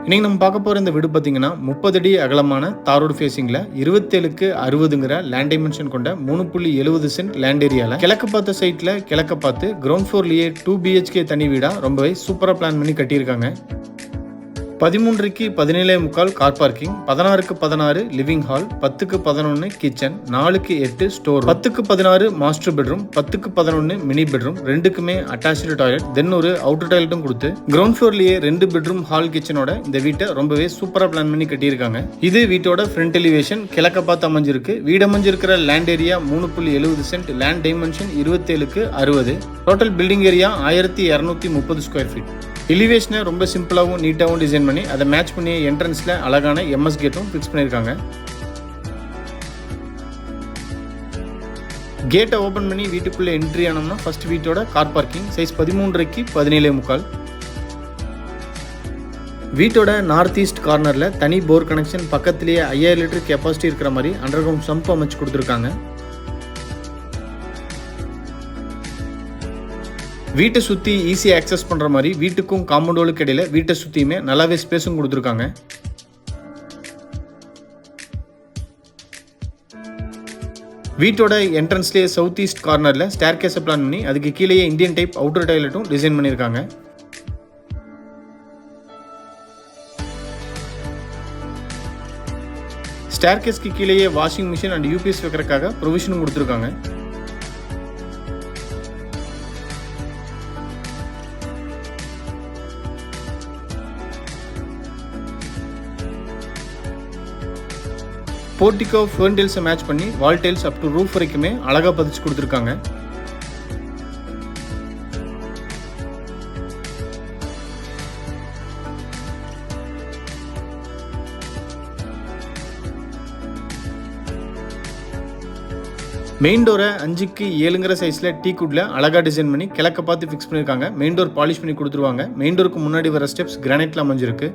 இன்னைக்கு நம்ம பார்க்க போகிற இந்த வீடு பார்த்தீங்கன்னா 30 அடி அகலமான தாரோடு ஃபேஸிங்கில் 27க்கு 60ங்கிற லேண்ட் டைமென்ஷன் கொண்ட 3.70 சென்ட் லேண்ட் ஏரியாவில் கிழக்கு பார்த்த சைட்டில் கிழக்க பார்த்து கிரவுண்ட் ஃப்ளோர்லேயே 2 BHK தனி வீடாக ரொம்பவே சூப்பராக பிளான் பண்ணி கட்டியிருக்காங்க. 13க்கு 17.25 கார் பார்க்கிங், 16க்கு 16 லிவிங் ஹால், 10க்கு 11 கிச்சன், 4க்கு 8 ஸ்டோர், 10க்கு 16 மாஸ்டர் பெட்ரூம், 10க்கு 11 மினி பெட்ரூம், ரெண்டுக்குமே அட்டாச்சு டாய்லெட், தென் ஒரு அவுட்டர் டாய்லெட்டும் கொடுத்து கிரவுண்ட் ஃப்ளோர்லயே 2 பெட்ரூம் ஹால் கிச்சனோட இந்த வீட்டை ரொம்பவே சூப்பரா பிளான் பண்ணி கட்டியிருக்காங்க. இது வீட்டோட ஃப்ரண்ட் எலிவேஷன் கிழக்க பார்த்து அமைஞ்சிருக்கு. வீடு அமைஞ்சிருக்கிற land area 3.70 cent, land dimension 27க்கு 60, total building area 1230 square feet. எலிவேஷனை ரொம்ப சிம்பிளாகவும் நீட்டாகவும் டிசைன் பண்ணி அதை மேட்ச் பண்ணி என்ட்ரன்ஸில் அழகான எம்எஸ் கேட்டும் ஃபிக்ஸ் பண்ணியிருக்காங்க. கேட்டை ஓப்பன் பண்ணி வீட்டுக்குள்ளே என்ட்ரி ஆனோம்னா ஃபர்ஸ்ட் வீட்டோட கார் பார்க்கிங் சைஸ் 13க்கு 17.25. வீட்டோட நார்த் ஈஸ்ட் கார்னரில் தனி போர் கனெக்ஷன், பக்கத்திலேயே 5000 லிட்டர் கெப்பாசிட்டி இருக்கிற மாதிரி அண்டர் கிரவுண்ட் சம்ப் அமைச்சு கொடுத்துருக்காங்க. வீட்டை சுற்றி ஈஸியாக ஆக்சஸ் பண்ணுற மாதிரி வீட்டுக்கும் காம்பவுண்டுகளுக்கு இடையில வீட்டை சுற்றியுமே நல்லாவே ஸ்பேஸும் கொடுத்துருக்காங்க. வீட்டோட என்ட்ரன்ஸ்லேயே சவுத் ஈஸ்ட் கார்னரில் ஸ்டேர் கேஸை பிளான் பண்ணி அதுக்கு கீழேயே இந்தியன் டைப் அவுட்டர் டாய்லெட்டும் டிசைன் பண்ணியிருக்காங்க. ஸ்டேர் கேஸ்க்கு கீழேயே வாஷிங் மிஷின் அண்ட் யூபிஎஸ் வைக்கிறதுக்காக ப்ரொவிஷனும் கொடுத்துருக்காங்க. போர்டிகோ ஃபர்ன் டைல்ஸை மேட்ச் பண்ணி wall tiles up to roof வரைக்குமே அழகாக பதிச்சு கொடுத்துருக்காங்க. மெயின் டோரை 5க்கு 7ங்கிற சைஸில் டீ குட்ல அழகாக டிசைன் பண்ணி கிழக்க பார்த்து ஃபிக்ஸ் பண்ணியிருக்காங்க. மெயின் டோர் பாலிஷ் பண்ணி கொடுத்துருவாங்க. மெயின் டோருக்கு முன்னாடி வர ஸ்டெப்ஸ் கிரானைட்ல அமைஞ்சிருக்கு.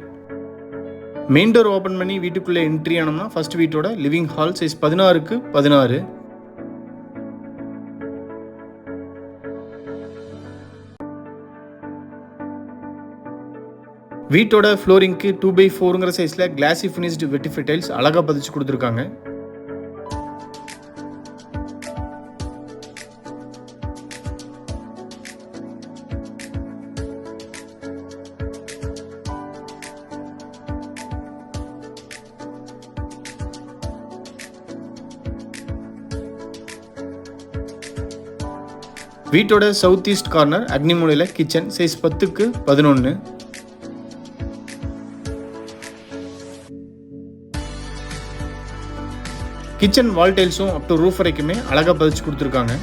மெயின் டோர் ஓப்பன் பண்ணி வீட்டுக்குள்ளே என்ட்ரி ஆனோம்னா ஃபர்ஸ்ட் வீட்டோட லிவிங் ஹால் சைஸ் 16க்கு 16. வீட்டோட ஃப்ளோரிங்க்கு 2x4ங்கிற சைஸில் கிளாசி ஃபினிஷ்டு வெட்டிஃபை டைல்ஸ் அழகாக பதிச்சு கொடுத்துருக்காங்க. வீட்டோட சவுத் ஈஸ்ட் கார்னர் அக்னி மூலையில் கிச்சன் சைஸ் 10க்கு 11. கிச்சன் வால் டைல்ஸும் அப் டு ரூஃப் வரைக்குமே அழகாக பதிச்சு கொடுத்துருக்காங்க.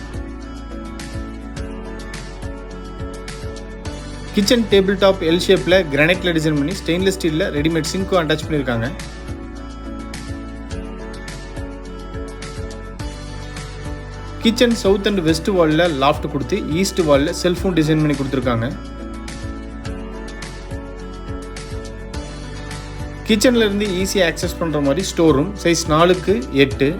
கிச்சன் டேபிள் டாப் எல் ஷேப்பில் கிரானைட்ல டிசைன் பண்ணி ஸ்டெயின்லெஸ் ஸ்டீலில் ரெடிமேட் சிங்க்கும் அட்டாச் பண்ணியிருக்காங்க. கிச்சன் சவுத் அண்ட் வெஸ்ட் வாலில் லாஃப்ட் கொடுத்து ஈஸ்ட் வாலில் செல்ஃபும் டிசைன் பண்ணி கொடுத்துருக்காங்க. கிச்சன்ல இருந்து ஈஸியாக ஆக்சஸ் பண்ணுற மாதிரி ஸ்டோர் ரூம் சைஸ் 4க்கு 8.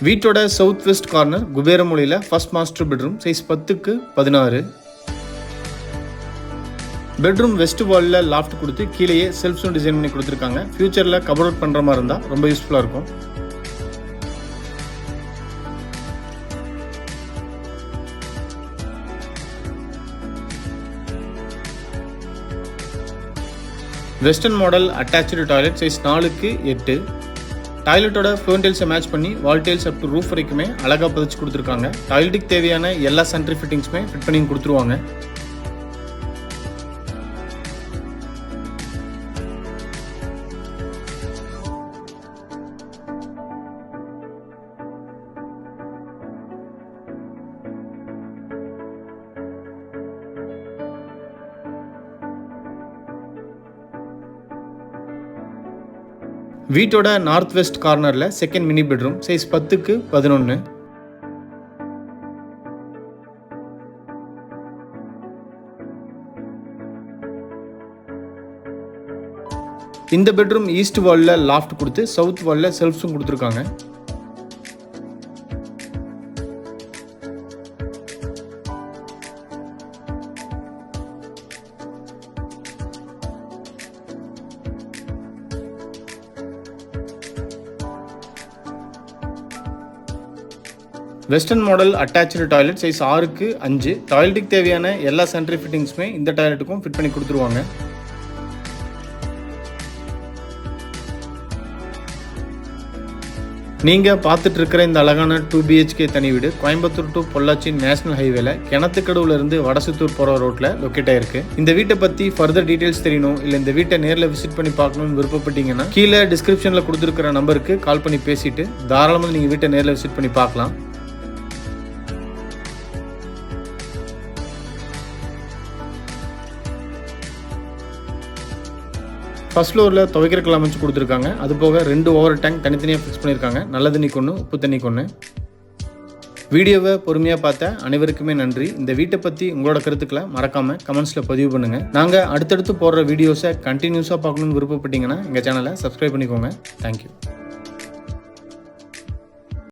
வீட்டோட சவுத் வெஸ்ட் கார்னர் குபேர மூலையில் ஃபர்ஸ்ட் மாஸ்டர் பெட்ரூம் சைஸ் 10க்கு 16. பெட்ரூம் வெஸ்ட் வாலில் லாஃப்ட் கொடுத்து கீழேயே செல்ஃப்ஸும் டிசைன் பண்ணி கொடுத்துருக்காங்க. ஃபியூச்சரில் கவர் அவுட் பண்ணுற மாதிரி இருந்தால் ரொம்ப யூஸ்ஃபுல்லாக இருக்கும். Western model attach toilet size 4க்கு 8. டாய்லெட்டோட ஃப்ளோர் டைல்ஸை மேட்ச் பண்ணி wall tiles up to roof வரைக்குமே அழகாக பதிச்சு கொடுத்துருக்காங்க. டாய்லெட்டுக்கு தேவையான எல்லா சானிட்டரி ஃபிட்டிங்ஸுமே ஃபிட் பண்ணி கொடுத்துருவாங்க. வீட்டோட நார்த் வெஸ்ட் கார்னரில் செகண்ட் மினி பெட்ரூம் சைஸ் 10க்கு 11. இந்த பெட்ரூம் ஈஸ்ட் வாலில் லாஃப்ட் கொடுத்து சவுத் வாலில் செல்ஃப்ஸும் கொடுத்துருக்காங்க. Western model attach toilet size 6க்கு 5. டாய்லெட்டுக்கு தேவையான எல்லா சானிட்டரி ஃபிட்டிங்ஸுமே இந்த டாய்லெட்டுக்கும் ஃபிட் பண்ணி கொடுத்துருவாங்க. நீங்கள் பார்த்துட்டு இருக்கிற இந்த அழகான 2 BHK தனி வீடு கோயம்புத்தூர் டு பொள்ளாச்சி நேஷனல் ஹைவேல கிணத்துக்கடவுல இருந்து வடசுத்தூர் போகிற ரோட்டில் லொக்கேட் ஆயிருக்கு. இந்த வீட்டை பற்றி ஃபர்தர் டீட்டெயில்ஸ் தெரியணும், இல்லை இந்த வீட்டை நேரில் விசிட் பண்ணி பார்க்கணும்னு விருப்பப்பட்டீங்கன்னா கீழே டிஸ்கிரிப்ஷனில் கொடுத்துருக்கிற நம்பருக்கு கால் பண்ணி பேசிட்டு தாராளமாக நீங்கள் வீட்டை நேரில் விசிட் பண்ணி பார்க்கலாம். ஃபர்ஸ்ட் ஃப்ளோரில் துவைக்கிறக்கெல்லாம் அமைச்சு கொடுத்துருக்காங்க. அது போக 2 ஓவர் டேங்க் தனித்தனியாக ஃபிக்ஸ் பண்ணியிருக்காங்க. நல்ல தண்ணி கொன்று, உப்பு தண்ணி கொன்று. வீடியோவை பொறுமையாக பார்த்த அனைவருக்குமே நன்றி. இந்த வீட்டை பற்றி உங்களோட கருத்துக்களை மறக்காமல் கமெண்ட்ஸில் பதிவு பண்ணுங்கள். நாங்கள் அடுத்தடுத்து போடுற வீடியோஸை கண்டினியூஸாக பார்க்கணுன்னு விருப்பப்பட்டீங்கன்னா எங்கள் சேனலை சப்ஸ்கிரைப் பண்ணிக்கோங்க. தேங்க்யூ.